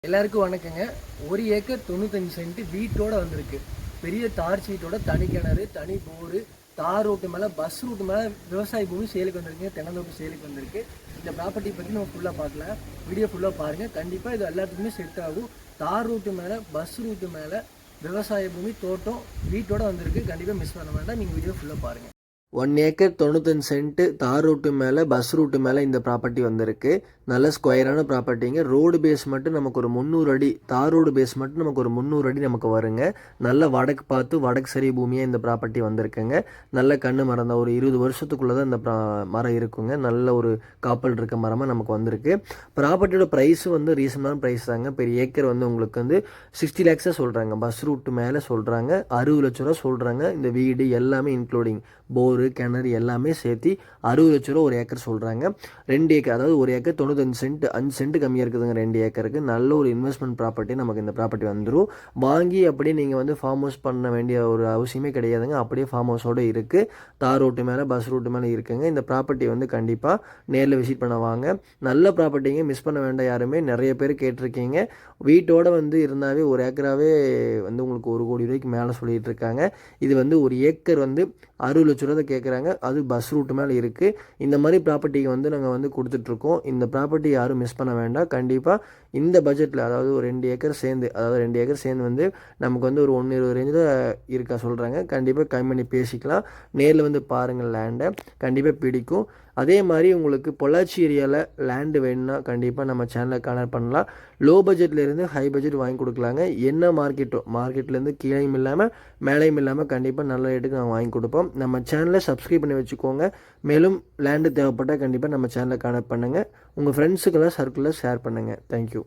எல்லாருக்கும் வணக்கங்க. 1 acre 95 send வீட்டோட வந்திருக்கு. பெரிய தார் சீட்டோட தனி கிணறு, தனி போரு, தார் ரோட்டு மேலே, பஸ் ரூட்டு மேலே விவசாய பூமி சேலுக்கு வந்திருக்குங்க. தென்னந்தோப்பு சேலுக்கு வந்திருக்கு. இந்த ப்ராப்பர்ட்டி பற்றி நம்ம ஃபுல்லாக பார்க்கலாம். வீடியோ ஃபுல்லாக பாருங்கள். கண்டிப்பாக இது எல்லாத்துக்குமே செட் ஆகும். தார் ரூட்டு மேலே, பஸ் ரூட்டு மேலே விவசாய பூமி, தோட்டம் வீட்டோட வந்திருக்கு. கண்டிப்பாக மிஸ் பண்ண வேண்டாம். நீங்கள் வீடியோ ஃபுல்லாக பாருங்கள். 1 ஏக்கர் 95 சென்ட் தார் ரூட்டு மேலே, பஸ் ரூட்டு மேலே இந்த ப்ராப்பர்ட்டி வந்திருக்கு. நல்ல ஸ்கொயரான ப்ராப்பர்ட்டிங்க. ரோடு பேஸ் மட்டும் நமக்கு ஒரு 300 அடி, தார் ரோடு பேஸ் மட்டும் நமக்கு ஒரு 300 அடி நமக்கு வருங்க. நல்ல வடக்கு பார்த்து வடக்கு சரி பூமியாக இந்த ப்ராப்பர்ட்டி வந்திருக்குங்க. நல்ல கண்ணு மரம் தான். ஒரு 20 வருஷத்துக்குள்ளே தான் இந்த மரம் இருக்குங்க. நல்ல ஒரு காப்பல் இருக்க மரமாக நமக்கு வந்திருக்கு. ப்ராப்பர்ட்டியோட ப்ரைஸும் வந்து ரீசனான ப்ரைஸ் தாங்க. பெரிய ஏக்கர் வந்து உங்களுக்கு வந்து 60 லேக்ஸாக சொல்கிறாங்க. பஸ் ரூட்டு மேலே சொல்கிறாங்க. 60 லட்ச ரூபா சொல்கிறாங்க. இந்த வீடு எல்லாமே இன்க்ளூடிங் போரு, கிணறு எல்லாமே சேர்த்து 60 லட்ச ரூபா ஒரு ஏக்கர் சொல்கிறாங்க. 2 ஏக்கர், அதாவது ஒரு ஏக்கர் 95 சென்ட், 5 சென்ட் கம்மியாக இருக்குதுங்க 2 ஏக்கருக்கு. நல்ல ஒரு இன்வெஸ்ட்மெண்ட் ப்ராப்பர்ட்டி நமக்கு இந்த ப்ராப்பர்ட்டி வந்துடும். வாங்கி அப்படியே நீங்கள் வந்து ஃபார்ம் ஹவுஸ் பண்ண வேண்டிய ஒரு அவசியமே கிடையாதுங்க. அப்படியே ஃபார்ம் ஹவுஸோடு இருக்குது. தார் ரோட்டு மேலே, பஸ் ரூட்டு மேலே இருக்குங்க. இந்த ப்ராப்பர்ட்டி வந்து கண்டிப்பாக நேரில் விசிட் பண்ண வாங்க. நல்ல ப்ராப்பர்ட்டிங்க, மிஸ் பண்ண வேண்டாம் யாருமே. நிறைய பேர் கேட்டிருக்கீங்க. வீட்டோடு வந்து இருந்தாவே ஒரு ஏக்கராகவே வந்து உங்களுக்கு 1 கோடி ரூபாய்க்கு மேலே சொல்லிகிட்டு இருக்காங்க. இது வந்து ஒரு ஏக்கர் வந்து 60 லட்ச ரூபா கேட்குறாங்க. அது பஸ் ரூட்டு மேலே இருக்குது. இந்த மாதிரி ப்ராப்பர்ட்டிக்கு வந்து நாங்கள் வந்து கொடுத்துட்ருக்கோம். இந்த ப்ராப்பர்ட்டி யாரும் மிஸ் பண்ண வேண்டாம். கண்டிப்பாக இந்த பட்ஜெட்டில், அதாவது ஒரு 2 ஏக்கர் சேர்ந்து, அதாவது 2 ஏக்கர் சேர்ந்து வந்து நமக்கு வந்து ஒரு 120 ரேஞ்சில் இருக்கா சொல்கிறாங்க. கண்டிப்பாக கம்மி பண்ணி பேசிக்கலாம். நேரில் வந்து பாருங்கள், லேண்டை கண்டிப்பாக பிடிக்கும். அதே மாதிரி உங்களுக்கு பொள்ளாச்சி ஏரியாவில் லேண்டு வேணும்னா கண்டிப்பாக நம்ம சேனலை கான்டாக்ட் பண்ணலாம். லோ பட்ஜெட்லேருந்து ஹை பட்ஜெட் வாங்கி கொடுக்கலாங்க. என்ன மார்க்கெட்லேருந்து கீழையும் இல்லாமல் மேலேயும் இல்லாமல் கண்டிப்பாக நல்ல ரேட்டுக்கு நாங்கள் வாங்கி கொடுப்போம். நம்ம சேனலை சப்ஸ்கிரைப் பண்ணி வச்சுக்கோங்க. மேலும் லேண்டு தேவைப்பட்டால் கண்டிப்பாக நம்ம சேனலை கான்டாக்ட் பண்ணுங்கள். உங்கள் ஃப்ரெண்ட்ஸுக்கெல்லாம் சர்க்கிளில் ஷேர் பண்ணுங்கள். தேங்க்யூ.